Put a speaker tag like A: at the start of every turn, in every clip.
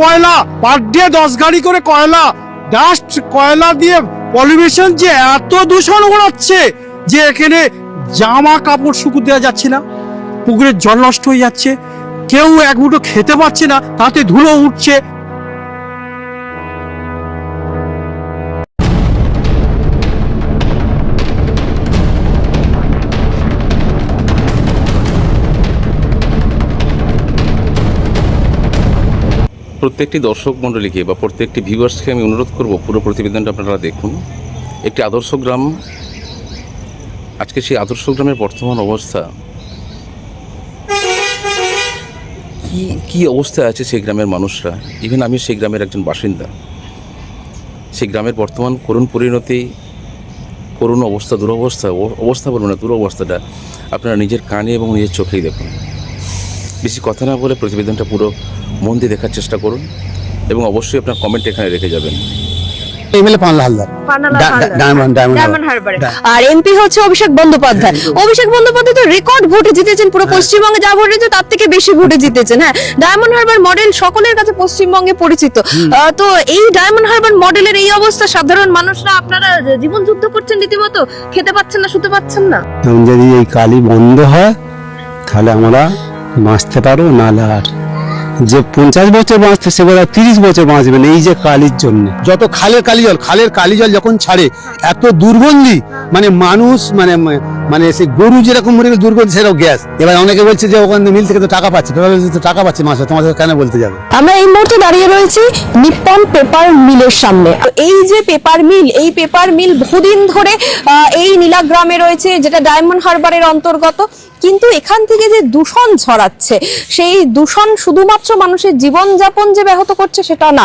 A: কয়লা, per day 10 গাড়ি করে কয়লা, ডাস্ট কয়লা দিয়ে পলিউশন যে এত দূষণ ঘটাচ্ছে যে এখানে জামা কাপড় শুকুতে দেওয়া যাচ্ছে না, পুকুরের জল নষ্ট হয়ে যাচ্ছে, কেউ এক মুঠো খেতে পাচ্ছে না, তাতে ধুলো উঠছে।
B: প্রত্যেকটি দর্শক মণ্ডলীকে বা প্রত্যেকটি ভিউয়ার্সকে আমি অনুরোধ করব পুরো প্রতিবেদনটা আপনারা দেখুন। একটি আদর্শ গ্রাম, আজকে সেই আদর্শ গ্রামের বর্তমান অবস্থা কি অবস্থায় আছে সেই গ্রামের মানুষরা। ইভেন আমি সেই গ্রামের একজন বাসিন্দা। সেই গ্রামের বর্তমান করুণ পরিণতি, করুণ অবস্থা, অবস্থা বলবো না, দুরবস্থাটা আপনারা নিজের কানে এবং নিজের চোখেই দেখুন। বেশি কথা না বলে প্রতিবেদনটা পুরো মন দিয়ে দেখার চেষ্টা করুন এবং অবশ্যই আপনার কমেন্ট এখানে রেখে যাবেন।
C: আর এমপি হচ্ছে অভিষেক বন্দ্যোপাধ্যায়। অভিষেক বন্দ্যোপাধ্যায় তো রেকর্ড ভোটে জিতেছেন, পুরো পশ্চিমবঙ্গে যা ভোট হয়েছে তার থেকে বেশি ভোটে জিতেছেন। হ্যাঁ, ডায়মন্ড হারবার মডেল সকলের কাছে পশ্চিমবঙ্গে পরিচিত। তো এই ডায়মন্ড হারবার মডেলের এই অবস্থা, সাধারণ মানুষরা আপনারা জীবন যুদ্ধ করছেন রীতিমতো, খেতে পাচ্ছেন না, শুতে পাচ্ছেন না।
D: যদি এই কালি বন্ধ হয় তাহলে আমরা বাঁচতে পারবো, নাহলে আর যে 50 বছর বাঁচতে সে বোধ 30 বছর বাঁচবেন এই যে কালির জন্য।
E: যত খালের কালি জল যখন ছাড়ে এত দুর্গন্ধি, মানে মানুষ মানে সেই গরু যেরকম মরে গেলে দুর্গন্ধি, সেরকম গ্যাস। এবার অনেকে বলছে যে ওখানে মিল থেকে তো টাকা পাচ্ছে, টাকা পাচ্ছে মাসে, তোমাদের কেন বলতে যাবে।
C: আমরা এই মুহূর্তে দাঁড়িয়ে রয়েছি নিপ্পন পেপার মিলের সামনে। এই যে পেপার মিল, এই পেপার মিল বহুদিন ধরে এই নীলাগ্রামে রয়েছে, যেটা ডায়মন্ড হারবারের অন্তর্গত। কিন্তু এখান থেকে যে দূষণ ছড়াচ্ছে, সেই দূষণ শুধুমাত্র মানুষের জীবনযাপন যে ব্যাহত করছে সেটা না,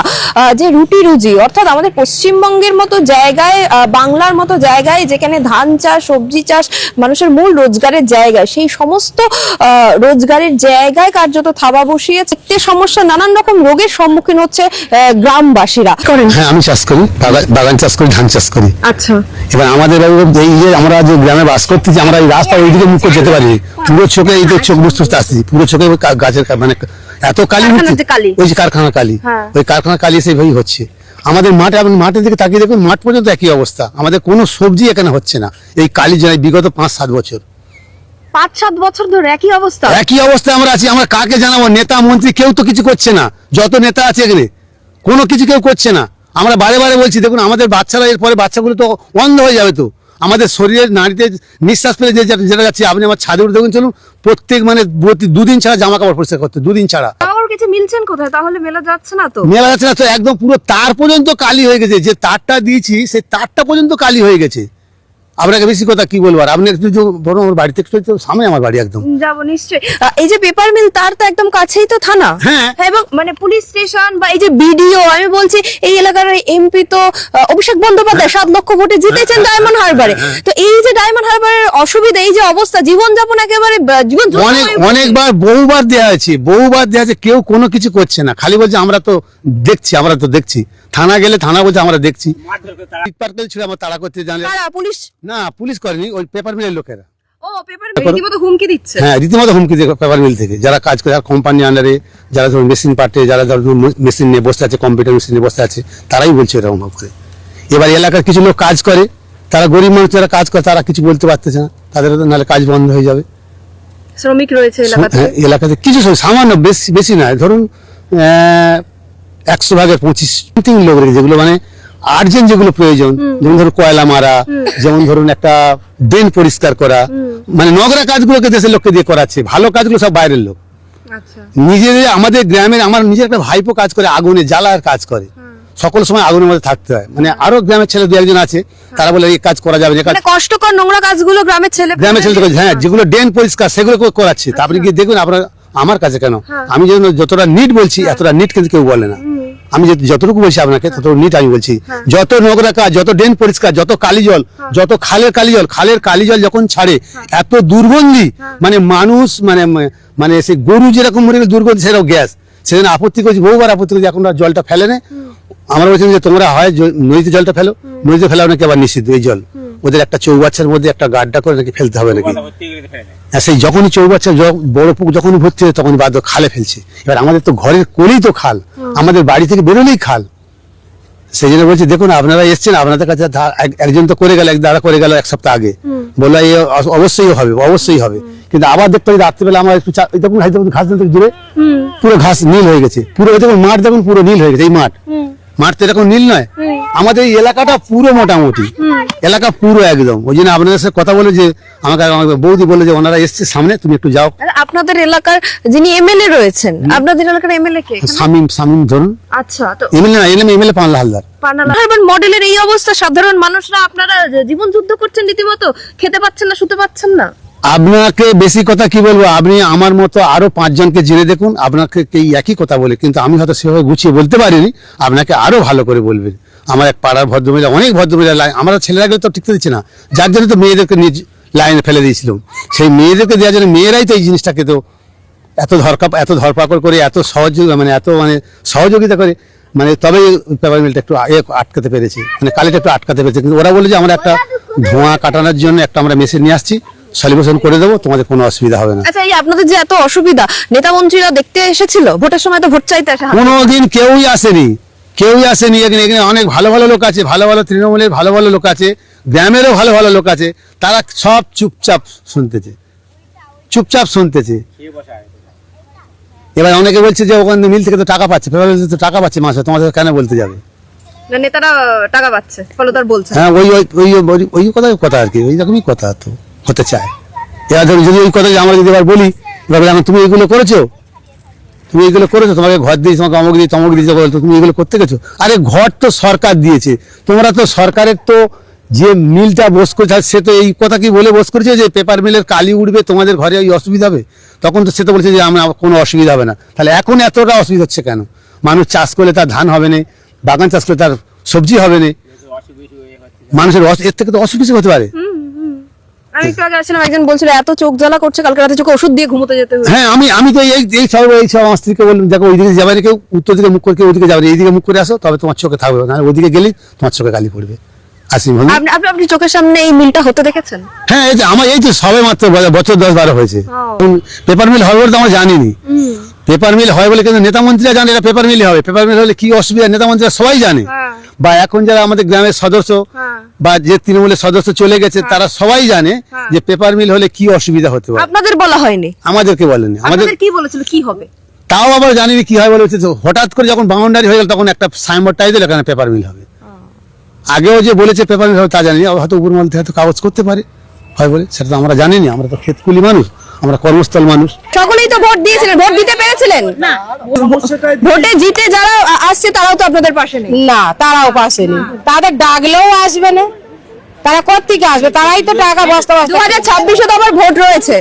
C: যে রুটি রুজি, অর্থাৎ আমাদের পশ্চিমবঙ্গের মতো জায়গায়, বাংলার মতো জায়গায় যেখানে ধান চাষ, সবজি চাষ মানুষের মূল রোজগারের জায়গায়, সেই সমস্ত রোজগারের জায়গায় কার্যত থাবা বসিয়ে চিত্তের সমস্যা, নানান রকম রোগের সম্মুখীন হচ্ছে গ্রামবাসীরা।
E: হ্যাঁ, আমি চাষ করি, বাগান চাষ করি, ধান চাষ করি।
C: আচ্ছা,
E: এবার আমাদের এই যে আমরা যে গ্রামে বাস করতেছি, আমরা এই রাস্তা ওইদিকে মুখ করে যেতে পারি, পুরো চোখে এই যে চোখ বুঝতে আসছি, পুরো চোখে গাছের মানে এত কালি হচ্ছে, ওই যে কারখানা কালি, ওই কারখানা কালি সেইভাবেই হচ্ছে। আমাদের মাঠে, আপনি মাঠের দিকে তাকিয়ে দেখুন, মাঠ পর্যন্ত একই অবস্থা, আমাদের কোনো সবজি এখানে হচ্ছে না এই কালি জন্য। বিগত 5-7 বছর,
C: 5-7 বছর ধরে একই অবস্থা
E: আমরা আছি। আমরা কাকে জানাবো? নেতা মন্ত্রী কেউ তো কিছু করছে না, যত নেতা আছে এখানে কোনো কিছু কেউ করছে না। আমরা বারে বারে বলছি, দেখুন আমাদের বাচ্চারা, এরপরে বাচ্চাগুলো তো অন্ধ হয়ে যাবে। তো আমাদের শরীরের নাড়িতে নিঃশ্বাস ফেলে যেটা যাচ্ছে, আপনি আমার ছাদে উঠে দেখুন, চলুন, প্রত্যেক মানে 2 দিন ছাড়া জামা কাপড় পরিষ্কার করতে, 2 দিন ছাড়া।
C: কিছু মিলছেন কোথায়? তাহলে মেলা যাচ্ছে না তো,
E: মেলা যাচ্ছে না তো, একদম পুরো তার পর্যন্ত কালি হয়ে গেছে। যে তারটা দিয়েছি সেই তারটা পর্যন্ত কালি হয়ে গেছে। আপনাকে বেশি কথা কি বলবো, আর আপনি একটু বরং আমার বাড়িতে একটু সামনে, আমার বাড়ি একদম
C: যাবো নিশ্চয়ই। এই যে পেপার মিল, তার তো একদম কাছেই তো থানা,
E: হ্যাঁ,
C: এবং মানে পুলিশ স্টেশন বা এই যে বিডিও, আমি বলছি এই এলাকার এমপি তো অভিষেক বন্দ্যোপাধ্যায় 7 লক্ষ ভোটে জিতেছেন ডায়মন্ড হারবারে। তো এই যে ডায়মন্ড হারবারের অসুবিধা, এই যে অবস্থা, জীবনযাপন একেবারে
E: অনেকবার বহুবার দেওয়া আছে, কেউ কোনো কিছু করছে না, খালি বলছে আমরা তো দেখছি। থানা গেলে থানা বলছে আমরা দেখছি। ছিল আমার তাড়া করতে জানলে
C: পুলিশ
E: না, পুলিশ করেনি, ওই পেপার মিলের লোকেরা।
C: রীতিমতো হুমকি দিচ্ছে।
E: হ্যাঁ, রীতিমতো হুমকি দিয়ে পেপার মিল থেকে যারা কাজ করে, যারা কোম্পানি আন্ডারে, যারা ধরুন মেশিন পার্টে, যারা ধরুন মেশিন নিয়ে বসে আছে, কম্পিউটার মেশিন নিয়ে বসে আছে, তারাই বলছে এরকম করে। এবার এলাকার কিছু লোক কাজ করে, তারা গরিব মানুষ, যারা কাজ করে তারা কিছু বলতে পারতেছে না, তাদের নাহলে কাজ বন্ধ হয়ে যাবে।
C: শ্রমিক রয়েছে
E: এলাকাতে কিছু সামান্য, বেশি না, ধরুন 100 ভাগের 25 লোক রয়েছে, যেগুলো মানে আর্জেন্ট, যেগুলো প্রয়োজন, যেমন ধরুন কয়লা মারা, যেমন ধরুন একটা ড্রেন পরিষ্কার করা, মানে নোংরা কাজগুলোকে দেশের লোককে দিয়ে করাচ্ছে, ভালো কাজগুলো সব বাইরের লোক। নিজেদের, আমাদের গ্রামের, আমার নিজের একটা ভাইপো কাজ করে, আগুনে জ্বালার কাজ করে, সকল সময় আগুনের মধ্যে থাকতে হয়। মানে আরো গ্রামের ছেলে 2-1 আছে, তারা বলে এই কাজ করা যাবে না,
C: কষ্টকর নোংরা কাজগুলো গ্রামের ছেলে,
E: হ্যাঁ, যেগুলো ড্রেন পরিষ্কার সেগুলো করাচ্ছে। তারপরে গিয়ে দেখুন আপনার, আমার কাছে কেন, আমি যতটা নিট বলছি, এতটা নিট কিন্তু কেউ বলে না। আমি যতটুকু বলছি আপনাকে, ততটুকু নিট আমি বলছি। যত নোংরা কাজ, যত ড্রেন পরিষ্কার, যত কালি জল, যত খালের কালি জল যখন ছাড়ে এত দুর্গন্ধি, মানে মানুষ মানে সেই গরু যেরকম মরে গেলে দুর্গন্ধি, সেরকম গ্যাস। সেদিন আপত্তি করছি, বহুবার আপত্তি করছি, এখন জলটা ফেলে নেই। আমরা বলছি যে তোমরা হয় নদীতে জলটা ফেলো, নদীতে ফেলাও নাকি আবার নিষিদ্ধ এই জল। ওদের একটা চৌবাচ্চার মধ্যে একটা গাড্ডা করে নাকি ফেলতে হবে নাকি। হ্যাঁ, সেই যখনই চৌবাচ্চা বড় পুকুর যখনই ভর্তি হয় তখনই বাধ্য খালে ফেলছে। এবার আমাদের তো ঘরের কোলেই তো খাল, আমাদের বাড়ি থেকে বেরোলেই খাল। সেই জন্য বলছি দেখুন আপনারা এসছেন, আপনাদের কাছে একজন তো করে গেল, এক দাদা করে গেল এক সপ্তাহ আগে, বললো এই অবশ্যই হবে অবশ্যই হবে, কিন্তু আবার দেখতে পাই রাত্রিবেলা আমার একটু দেখুন ঘাস দূরে পুরো ঘাস নীল হয়ে গেছে, পুরো দেখুন মাঠ দেখুন পুরো নীল হয়ে গেছে। এই মাঠ তো এরকম নীল নয়, আমাদের এই এলাকাটা পুরো মোটামুটি এলাকা পুরো একদম। ওই জন্য আপনাদের সাথে কথা বলে যে আমাকে বৌদি বলে যে ওনারা এসছে সামনে, তুমি একটু যাও।
C: আপনাদের এলাকার যিনি এমএলএ রয়েছেন, আপনাদের এলাকার এমএলএ কে?
E: শামীম ধরুন।
C: আচ্ছা, তো
E: এমএলএ না, এমএলএ পান্না হালদার।
C: মডেলের এই অবস্থা, সাধারণ মানুষরা আপনারা জীবন যুদ্ধ করছেন রীতিমতো, খেতে পাচ্ছেন না, শুতে পাচ্ছেন না।
E: আপনাকে বেশি কথা কি বলবো, আপনি আমার মতো আরো 5 জনকে জেনে দেখুন, আপনাকে এই একই কথা বলে, কিন্তু আমি হয়তো সেভাবে গুছিয়ে বলতে পারিনি, আপনাকে আরো ভালো করে বলবেন। আমার এক পাড়ার ভদ্রমহিলা, অনেক ভদ্রমহিলা, আমরা ছেলেরা গেলে তো টিকতে দিচ্ছে না, যার জন্য তো মেয়েদেরকে নিজ লাইনে ফেলে দিয়েছিলাম। সেই মেয়েদেরকে দেওয়ার জন্য মেয়েরাই তো এই জিনিসটাকে তো এত ধরপাকড় করে এত সহযোগিতা করে, মানে তবে পেপার মিলটা একটু আটকাতে পেরেছে, মানে কালিটা একটু আটকাতে পেরেছে। কিন্তু ওরা বলে যে আমরা একটা ধোঁয়া কাটানোর জন্য একটা আমরা মেশিন নিয়ে আসছি, সলিউশন করে দেবো, তোমাদের কোনো অসুবিধা হবে না।
C: আচ্ছা, এই আপনাদের যে এত অসুবিধা, নেতা মন্ত্রীরা দেখতে এসেছিল ভোটের সময়? তো ভোট চাইতে আসে
E: কোনোদিন কেউই আসেনি। এখানে অনেক ভালো ভালো লোক আছে, ভালো ভালো তৃণমূলের ভালো ভালো লোক আছে, গ্রামেরও ভালো ভালো লোক আছে, তারা সব চুপচাপ শুনতেছে। এবার অনেকে বলছে যে ওখানে মিল থেকে তো টাকা পাচ্ছে, তো টাকা পাচ্ছে মাসে, তোমাদের কেন বলতে যাবে?
C: নেতারা টাকা পাচ্ছে, ফলদার বলছে।
E: হ্যাঁ, ওই কথা আর কি, ওই রকমই কথা তো হতে চায়। এবার ধরো যদি ওই কথা আমরা যদি এবার বলি, এবার তুমি এইগুলো করেছো, তোমাকে ঘর দিয়েছি, তোমাকে অমুক দিয়ে তমুক দিয়েছে, বলতো তুমি এগুলো করতে গেছো। আরে ঘর তো সরকার দিয়েছে, তোমরা তো সরকারের তো যে মিলটা বস করেছে, সে তো এই কথা কি বলে বস করেছে যে পেপার মিলের কালি উঠবে, তোমাদের ঘরে ওই অসুবিধা হবে? তখন তো সে তো বলছে যে আমরা কোনো অসুবিধা হবে না। তাহলে এখন এতটা অসুবিধা হচ্ছে কেন? মানুষ চাষ করলে তার ধান হবে না, বাগান চাষ করলে তার সবজি হবে না, মানুষের এর থেকে তো অসুবিধা হতে পারে।
C: আমি একটু আগে আসছিলাম, একজন বলছিল এত চোখ জ্বালা করছে, কালকে রাতে চোখে ওষুধ দিয়ে ঘুমোতে যেতে হবে।
E: হ্যাঁ, আমি তো এই সব আমার স্ত্রীকে বললাম, দেখো ওইদিকে যাবে না, কেউ উত্তর দিকে মুখ করে, কেউ ওইদিকে যাবে না, এইদিকে মুখ করে আসো, তবে তোমার চোখে থাকবে না, ওইদিকে গেলেই তোমার চোখে কালি পড়বে।
C: আপনি চোখের সামনে এই মিলটা হতে দেখেছেন?
E: হ্যাঁ, এই যে আমার এই তো সবে মাত্র বছর 10-12 হয়েছে পেপার মিল হবে বলে তো আমরা জানিনি। পেপার মিল হয় বলে কিন্তু নেতা মন্ত্রীরা জানে এটা পেপার মিল হবে, পেপার মিল হলে কি অসুবিধা নেতা মন্ত্রীরা সবাই জানে। বা এখন যারা আমাদের গ্রামের সদস্য বা যে তৃণমূলের সদস্য চলে গেছে, তারা সবাই জানে যে পেপার মিল হলে কি অসুবিধা হতে পারে।
C: আপনাদের বলা হয়নি?
E: আমাদেরকে বলেনি। আমাদের
C: কি বলেছিল কি হবে
E: তাও আবার জানিনি কি হয় বলেছে। হঠাৎ করে যখন বাউন্ডারি হয়ে গেল, তখন একটা সাইনবোর্ড টাই দিল এখানে পেপার মিল হবে। আগেও যে বলেছে পেপার মিল হবে তা জানিনি, হয়তো উপরমহল থেকে হয়তো কাগজ করতে পারে হয় বলে, সেটা তো আমরা জানিনি। আমরা তো ক্ষেতকুলি মানুষ, আমরা কর্মস্থল মানুষ।
C: সকলেই তো ভোট দিয়েছিলেন, ভোট দিতে পেরেছিলেন না? ভোটে জিতে যারা আসছে তারাও তো আপনাদের পাশে নেই।
F: না, তারাও পাশে নেই, তাদের ডাকলেও আসবে না, তারা কোত্থেকে আসবে? তারাই তো টাকা বস্তা
C: 2026 তো আবার ভোট রয়েছে,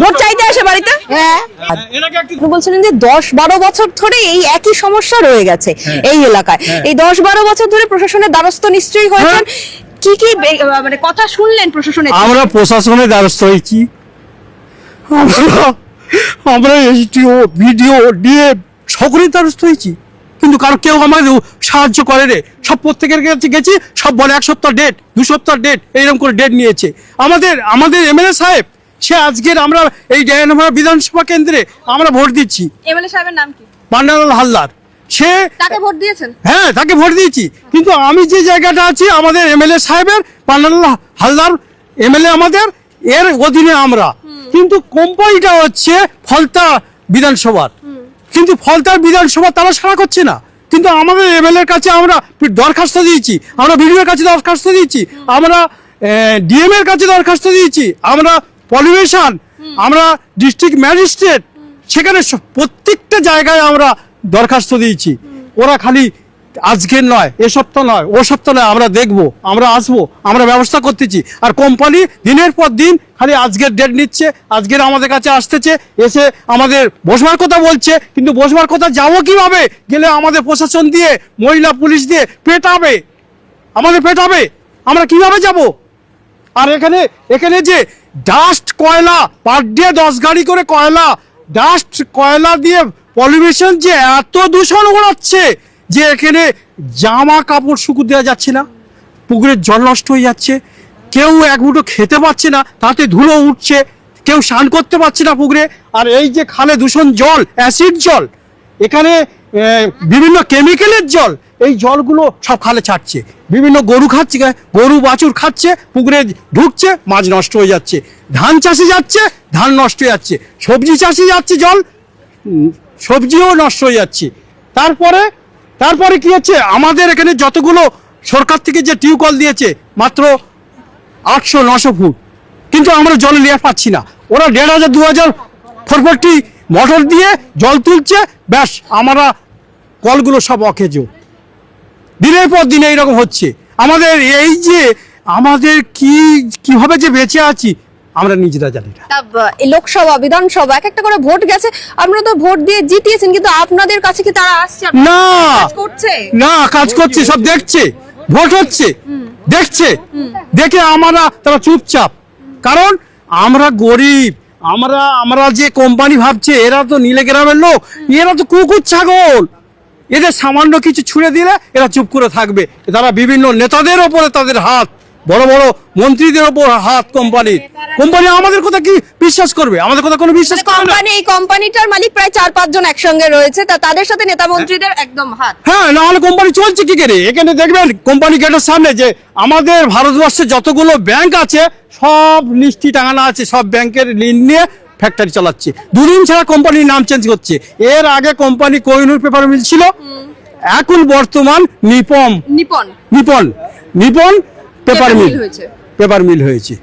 C: ভোট চাইতে আসে বাড়িতে।
F: হ্যাঁ,
C: আপনি বলছিলেন যে 10-12 বছর ধরে এই একই সমস্যা রয়ে গেছে এই এলাকায়। এই 10-12 বছর ধরে প্রশাসনের দ্বারস্থ নিশ্চয়ই হয়েছেন, কি কি মানে কথা শুনলেন প্রশাসনের?
A: আমরা প্রশাসনের দ্বারস্থ হয়েছি, আমরা এসডিও, বিডিও, ডিএ সকলের দ্বারস্থ হয়েছি, কিন্তু কারো কেউ আমাদের সাহায্য করে রে। সব প্রত্যেকের কাছে গেছি, সব বলে 1 সপ্তাহ ডেট, 2 সপ্তাহ ডেট, এইরকম করে ডেট নিয়েছে। আমাদের এমএলএ সাহেব, সে আজকের আমরা এই ডায়নামারা বিধানসভা কেন্দ্রে আমরা ভোট দিচ্ছি।
C: এমএলএ সাহেবের নাম কি?
A: পান্নালাল হালদার। সে
C: তাকে ভোট দিয়েছেন?
A: হ্যাঁ, তাকে ভোট দিয়েছি, কিন্তু আমি যে জায়গাটা আছি আমাদের এমএলএ সাহেবের, পান্নালাল হালদার এমএলএ আমাদের, এর অধীনে আমরা। কিন্তু কোম্পানিটা হচ্ছে ফলতা বিধানসভার, কিন্তু ফলতার বিধানসভা তারা সাড়া করছে না। কিন্তু আমাদের এমএলএ এর কাছে আমরা দরখাস্ত দিয়েছি, আমরা বিডিওর কাছে দরখাস্ত দিয়েছি, আমরা ডিএম এর কাছে দরখাস্ত দিয়েছি, আমরা পলিউশন, আমরা ডিস্ট্রিক্ট ম্যাজিস্ট্রেট, সেখানে প্রত্যেকটা জায়গায় আমরা দরখাস্ত দিয়েছি। ওরা খালি আজকের নয়, এ সপ্তাহ নয়, ও সপ্তাহ নয়, আমরা দেখবো, আমরা আসবো, আমরা ব্যবস্থা করতেছি। আর কোম্পানি দিনের পর দিন খালি আজকের ডেট নিচ্ছে, আজকের আমাদের কাছে আসতেছে, এসে আমাদের বসবার কথা বলছে, কিন্তু বসবার কথা যাবো কিভাবে? গেলে আমাদের প্রশাসন দিয়ে, মহিলা পুলিশ দিয়ে পেটাবে, আমাদের পেটাবে, আমরা কিভাবে যাব? আর এখানে যে ডাস্ট কয়লা, পার ডে 10 গাড়ি করে ডাস্ট কয়লা দিয়ে পলিউশন যে এত দূষণ ওড়াচ্ছে যে এখানে জামা কাপড় শুকু দেওয়া যাচ্ছে না, পুকুরের জল নষ্ট হয়ে যাচ্ছে, কেউ এক মুঠো খেতে পাচ্ছে না, তাতে ধুলো উঠছে, কেউ স্নান করতে পারছে না পুকুরে। আর এই যে খালে দূষণ জল, অ্যাসিড জল, এখানে বিভিন্ন কেমিক্যালের জল, এই জলগুলো সব খালে ছাড়ছে, বিভিন্ন গরু খাচ্ছে, গরু বাছুর খাচ্ছে, পুকুরে ঢুকছে, মাছ নষ্ট হয়ে যাচ্ছে, ধান চাষে যাচ্ছে, ধান নষ্ট হয়ে যাচ্ছে, সবজি চাষে যাচ্ছে জল, সবজিও নষ্ট হয়ে যাচ্ছে। তারপরে কি হচ্ছে, আমাদের এখানে যতগুলো সরকার থেকে যে টিউবওয়েল দিয়েছে মাত্র 800-900 ফুট, কিন্তু আমরা জল নিয়ে পাচ্ছি না। ওরা 1500-2000 ফরফরটি মোটর দিয়ে জল তুলছে, ব্যাস আমরা কলগুলো সব অকেজো। দিনের পর দিন এইরকম হচ্ছে। আমাদের কিভাবে যে বেঁচে আছি আমরা নিজেরা জানি না।
C: এই লোকসভা বিধানসভা এক একটা করে ভোট গেছে, আপনারা তো ভোট দিয়ে জিতিয়েছেন, কিন্তু আপনাদের কাছে কি তারা আসছে?
A: না,
C: কাজ করছে
A: না, কাজ করছে, সব দেখছে, ভোট হচ্ছে, দেখছে, দেখে তারা চুপচাপ। কারণ আমরা গরিব, আমরা যে কোম্পানি ভাবছে এরা তো নীলে গ্রামের লোক, এরা তো কুকুর ছাগল, এদের সামান্য কিছু ছুঁড়ে দিলে এরা চুপ করে থাকবে। তারা বিভিন্ন নেতাদের ওপরে তাদের হাত, বড় বড় মন্ত্রীদের ওপর হাত কোম্পানি আমাদের কথা কি বিশ্বাস করবে? আমাদের কথা কোনো বিশ্বাস করবে না।
C: এই কোম্পানিটার মালিক প্রায় 4-5 জন একসঙ্গে রয়েছে, তাদের সাথে নেতা মন্ত্রীদের একদম হাত।
A: হ্যাঁ, নাহলে কোম্পানি চলছে কি করে? এখানে দেখবেন কোম্পানি গেটের সামনে যে আমাদের ভারতবর্ষে যতগুলো ব্যাংক আছে সব লিস্টি টাঙানো আছে, সব ব্যাংকের ঋণ নিয়ে ফ্যাক্টরি চালাচ্ছে। 2 দিন ছাড়া কোম্পানির নাম চেঞ্জ করছে। এর আগে কোম্পানি কোহিনুর পেপার মিল ছিল, এখন বর্তমান নিপন পেপার মিল হয়েছে।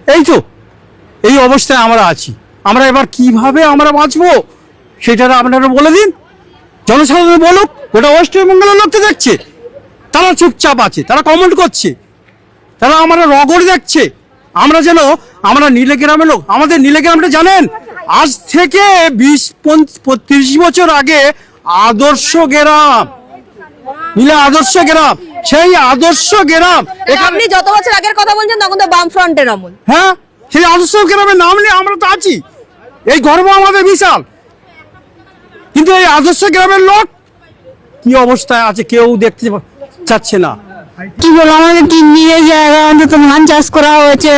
A: এই অবস্থায় আমরা আছি। আমরা এবার কিভাবে আমরা বাঁচবো সেটা আপনারা বলে দিন, জনসাধারণ বলুক। গোটা ওয়েস্ট বেঙ্গলের লোককে দেখছে, তারা চুপচাপ আছে, তারা কমেন্ট করছে, তারা আমরা রগড় দেখছে। আমরা নীলে গ্রামের লোক। আমাদের নীলে গ্রামটা জানেন, আজ থেকে 20-30 বছর আগে আদর্শ গ্রাম, নীলে আদর্শ গ্রাম, সেই আদর্শ গ্রাম।
C: আপনি যত বছর আগের কথা বলছেন তখন তো বাম ফ্রন্টের আমল।
A: হ্যাঁ, সেই আদর্শ গ্রামের নাম নিয়ে আমরা তো আছি, এই গর্ব আমাদের বিশাল। কিন্তু এই আদর্শ গ্রামের লোক কি অবস্থায় আছে কেউ দেখতে চাচ্ছে না।
F: কি বলবো, আমাদের 3 বিঘে জায়গা অন্তত ধান চাষ করা হয়েছে,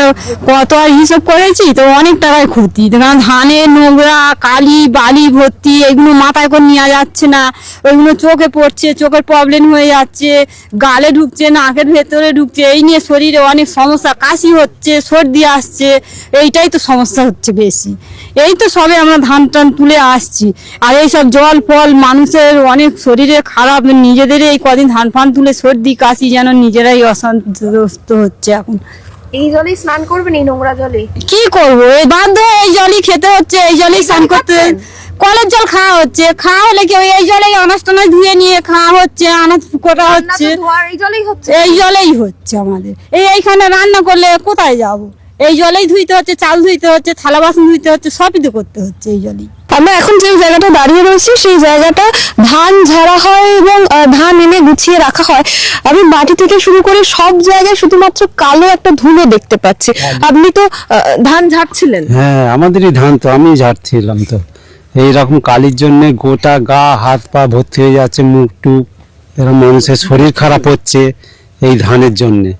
F: কত আর হিসাব করেছি তো অনেক টাকায় ক্ষতি। কারণ ধানের নোংরা, কালি, বালি ভর্তি, এগুলো মাথায় করে নেওয়া যাচ্ছে না, ওইগুলো চোখে পড়ছে, চোখের প্রবলেম হয়ে যাচ্ছে, গালে ঢুকছে, নাকের ভেতরে ঢুকছে, এই নিয়ে শরীরে অনেক সমস্যা, কাশি হচ্ছে, সর্দি আসছে, এইটাই তো সমস্যা হচ্ছে বেশি। এই তো সবে আমরা ধান টান তুলে আসছি, আর এইসব জল ফল মানুষের অনেক শরীরে খারাপ, নিজেদের এই কদিন ধান ফান তুলে সর্দি কাশি যেন নিজেরাই অসন্তুষ্ট হচ্ছে। এখন
C: এই জলেই স্নান করবেন, এই নোংরা জলে
F: কি করবো, এই বাধ্য এই জলই খেতে হচ্ছে, এই জলেই স্নান করতে। কলের জল খাওয়া হচ্ছে, খাওয়া হলে কি এই জলেই আনাজ টানাজ ধুয়ে নিয়ে খাওয়া হচ্ছে, আনাজ কোটা হচ্ছে, এই জলেই হচ্ছে আমাদের। এইখানে রান্না করলে কোথায় যাব? এই জলেই ধুইতে হচ্ছে, চাল ধুইতে হচ্ছে, থালা বাসন ধুইতে হচ্ছে, সবই তো করতে হচ্ছে এই জলেই।
C: আমরা এখন যে জায়গাটা দাঁড়িয়ে রয়েছি সেই জায়গাটা ধান ঝাড়া হয় এবং ধান এনে গুছিয়ে রাখা হয়। আমি মাটি থেকে শুরু করে সব জায়গায় শুধুমাত্র কালো একটা ধুলো দেখতে পাচ্ছি। আপনি তো ধান ঝাড়ছিলেন?
D: হ্যাঁ, আমাদেরই ধান তো, আমি ঝাড়ছিলাম। তো এইরকম কালির জন্য গোটা গা হাত পা ভর্তি হয়ে যাচ্ছে, মুখ টুক, এরকম মানুষের শরীর খারাপ হচ্ছে এই ধানের জন্যে।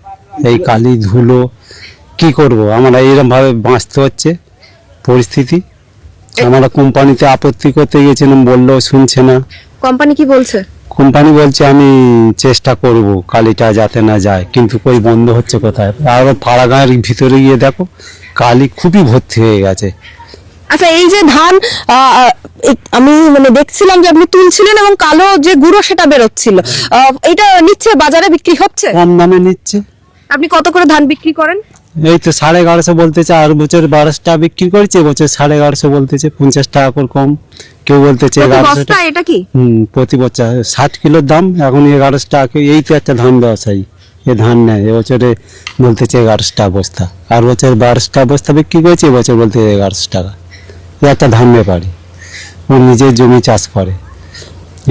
D: এই কালি ধুলো কি করব, আমরা এইরকম ভাবে বাঁচতে হচ্ছে পরিস্থিতি। আমরা কোম্পানিতে আপত্তি করতে গেছিলাম, বললেও শুনছে না।
C: কোম্পানি কি বলছে?
D: কোম্পানি বলছে আমি চেষ্টা করব কালিটা যাতে না যায়, কিন্তু কই বন্ধ হচ্ছে কোথায়? আরো পাড়াগাঁয়ের ভিতরে গিয়ে দেখো কালি খুবই ভর্তি হয়ে গেছে।
C: আচ্ছা, এই যে ধান আমি দেখছিলাম যে আপনি তুলছিলেন এবং কালো যে গুঁড়ো সেটা বেরোচ্ছিল, এটা নিচ্ছে বাজারে বিক্রি হচ্ছে?
D: কম দামে নিচ্ছে।
C: আপনি কত করে ধান বিক্রি করেন?
D: এই তো 1150 বলতেছে, আর বছর 1200 টাকা বিক্রি করেছে, বছর 1150 বলতেছে, 50 টাকা করে কম। কেউ বলতেছে 1100 টাকা।
C: এটা কি
D: প্রতি বছর 60 কিলোর দাম, এখন 1100 টাকা। এই তো একটা ধান ব্যবসায়ী, এ ধান নেয়, এবছরে বলতেছে 1100 টাকা বস্তা, আর বছর 1200 টাকা বস্তা বিক্রি করেছে, এবছর বলতে 1100 টাকা। এ একটা ধান ব্যাপারী, ও নিজের জমি চাষ করে।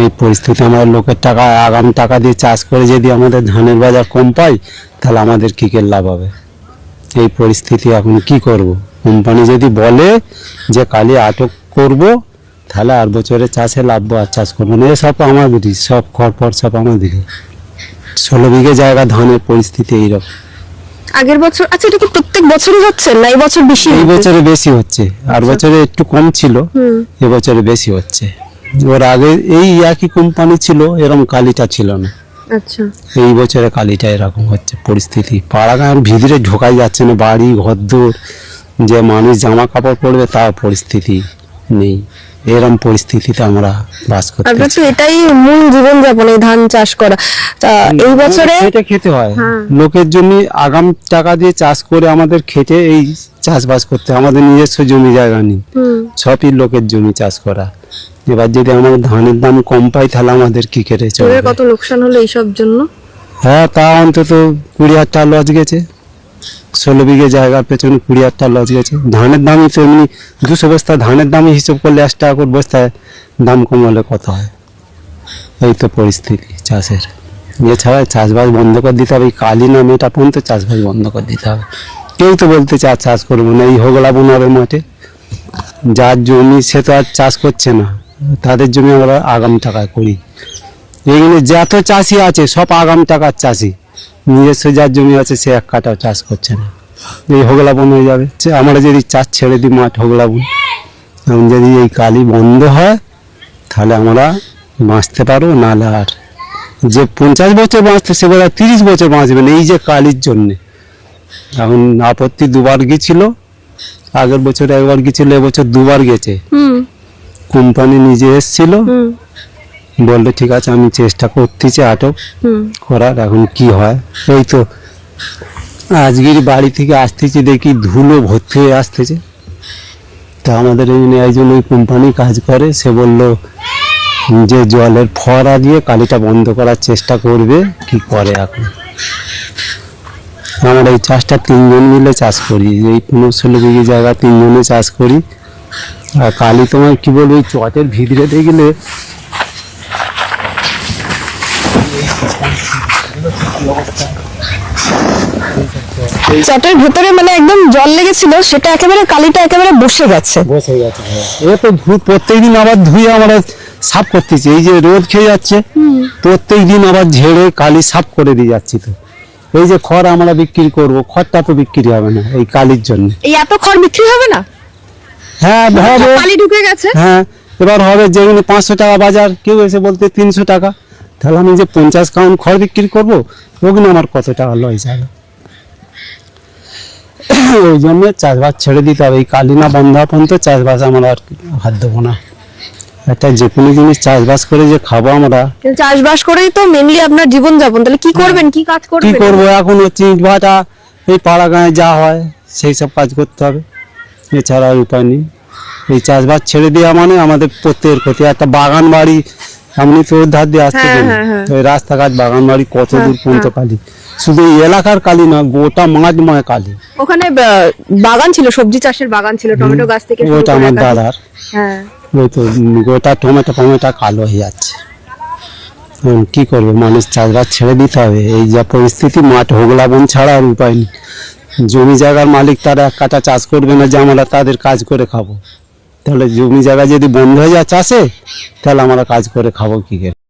D: এই পরিস্থিতি, আমরা লোকের টাকা, আগাম টাকা দিয়ে চাষ করে যদি আমাদের ধানের বাজার কম পাই, তাহলে আমাদের কি লাভ হবে? এই পরিস্থিতি এখন কি করব? কোম্পানি যদি বলে যে কালি আটক করব, তাহলে আর বছরে চাষে লাভবো, আর চাষ করবো না। এসব আমাদেরই, সব খড়পড় সব আমাদেরই। 16 বিঘে জায়গা ধানের পরিস্থিতি এইরকম।
C: আগের বছর, আচ্ছা এটা কি প্রত্যেক বছরই হচ্ছে না এই বছর বেশি
D: এই
C: হচ্ছে?
D: বছরে বেশি হচ্ছে, আর বছরে একটু কম ছিল, এবছরে বেশি হচ্ছে। ওর আগে এই একই কোম্পানি ছিল, এরকম কালিটা ছিল না।
C: আচ্ছা,
D: এই বছরে কালিটা এরকম হচ্ছে পরিস্থিতি। পাড়া গাঁয়ের ভিতরে ঢোকাই যাচ্ছে না, বাড়ি ঘরদোর যে মানুষ জামা কাপড় পরবে তার পরিস্থিতি নেই। এরকম পরিস্থিতিতে আমরা বাস
C: আপনার
D: করতেছি।
C: তো এটাই মূল জীবনযাপন, এই ধান চাষ করা। তা এই বছরে
D: এটা খেতে হয়, লোকের জন্য আগাম টাকা দিয়ে চাষ করে আমাদের খেটে এই চাষবাস করতে হয়। আমাদের নিজস্ব জমি জায়গা নেই, সবই লোকের জমি চাষ করা। এবার যদি আমাদের ধানের দাম কম পাই তাহলে আমাদের কি করে চলবে?
C: কত লোকসান হলো এইসব জন্য?
D: হ্যাঁ, তা অন্তত 20,000 টাকা লস গেছে। 16 বিঘে জায়গার পেছনে 20,000 টাকা লস গেছে। ধানের দামই তো এমনি 200 বস্তা ধানের দামই হিসেব করলে 1 টাকা করে বস্তায় দাম কমালে কত হয়? এই তো পরিস্থিতি চাষের। এছাড়া চাষবাস বন্ধ করে দিতে হবে, এই কালী নামে এটা পর্যন্ত চাষবাস বন্ধ করে দিতে হবে। কেউ তো বলতে চাষ করবো না, এই হোগলা বোনারের মাঠে যার জমি সে তো আর চাষ করছে না, তাদের জমি আমরা আগাম টাকায় করি। এখানে যত চাষি আছে সব আগাম টাকার চাষি, নিজস্ব যার জমি আছে সে এক কাটাও চাষ করছে না। এই হোগলা বন হয়ে যাবে। আমরা যদি চাষ ছেড়ে দিই মাঠ হোগলা বন, এখন যদি এই কালি বন্ধ হয় তাহলে আমরা বাঁচতে পারবো, নাহলে আর যে 50 বছর বাঁচতে সে বোধ 30 বছর বাঁচবে না, এই যে কালির জন্যে। এখন আপত্তি দুবার গেছিল, আগের বছর একবার গেছিল, এবছর দুবার গেছে। কোম্পানি নিজে এসেছিল, বললো ঠিক আছে আমি চেষ্টা করতেছি আটক করার, এখন কি হয়। এই তো আজকের বাড়ি থেকে আসতেছি দেখি ধুলো ভর্তি হয়ে আসতেছে। তা আমাদের এখানে একজন ওই কোম্পানি কাজ করে, সে বলল যে জলের ফোয়ারা দিয়ে কালিটা বন্ধ করার চেষ্টা করবে, কি করে এখন। আমরা এই চাষটা 3 জন মিলে চাষ করি, এই 15-16 বিঘে জায়গা 3 জনে চাষ করি। আর কালি তোমার কি বলবো, ওই চটের ভিতরে দেখলে
C: চটের ভেতরে মানে একদম জল লেগেছিল, সেটা একেবারে কালিটা একেবারে বসে গেছে।
D: বসে গেছে। এ তো প্রত্যেকদিন আবার ধুয়ে আমরা সাফ করতেছি, এই যে রোদ খেয়ে যাচ্ছে প্রত্যেকদিন আবার ঝেড়ে কালি সাফ করে দিয়ে যাচ্ছি। তো এই যে খড় আমরা বিক্রি করব, খড়টা তো বিক্রি হবে না এই কালির জন্য।
C: এই এত খড় বিক্রি হবে না?
D: হ্যাঁ হবে,
C: কালি ঢুকে গেছে।
D: হ্যাঁ এবার হবে, যেগুলো 500 টাকা বাজার, কেউ এসে বলতে 300 টাকা, তাহলে আমি যে 50 কাউন্ট খড় বিক্রি করবো, ওগুলো আমার কত টাকা লস যাবে। ওই জন্য চাষবাস ছেড়ে দিতে হবে, এই কালি না বন্ধ হওয়া পর্যন্ত চাষবাস আমরা আর হাত দেবো না। একটা যে কোনো জিনিস চাষবাস করে যে খাবো আমরা,
C: কিন্তু চাষবাস করেই তো মেনলি আপনার জীবনযাপন, তাহলে কি করবেন, কি কাজ
D: কি
C: করবেন?
D: করবো এখন? হচ্ছে ইট ভাটা, এই পাড়া গাঁয়ে যা হয় সেই সব কাজ করতে হবে, এছাড়া আর উপায় নেই। এই চাষবাস ছেড়ে দেওয়া মানে আমাদের প্রত্যেকের ক্ষতি। একটা বাগান বাড়ি এমনি তো ওর ধার দিয়ে আসতে পারি, ওই রাস্তাঘাট বাগান বাড়ি কত দূর পর্যন্ত কালি, শুধু এই এলাকার কালি না, গোটা মাঠময় কালি।
C: ওখানে বাগান ছিল, সবজি চাষের বাগান ছিল, টমেটো গাছ থেকে শুরু
D: ওটা
C: করে
D: আমার
C: একাধিক-
D: দাদার,
C: হ্যাঁ।
D: ওই তো গোটা টমেটো কালো হয়ে যাচ্ছে। এখন কি করবে, মানুষ চাষবাস ছেড়ে দিতে হবে, এই যা পরিস্থিতি। মাঠ হোগলা বন ছাড়া আর উপায় নেই। জমি জায়গার মালিক তারা 1 কাঠা চাষ করবে না যে আমরা তাদের কাজ করে খাবো, তাহলে জমি জায়গা যদি বন্ধ হয়ে যায় চাষে, তাহলে আমরা কাজ করে খাবো কি করে?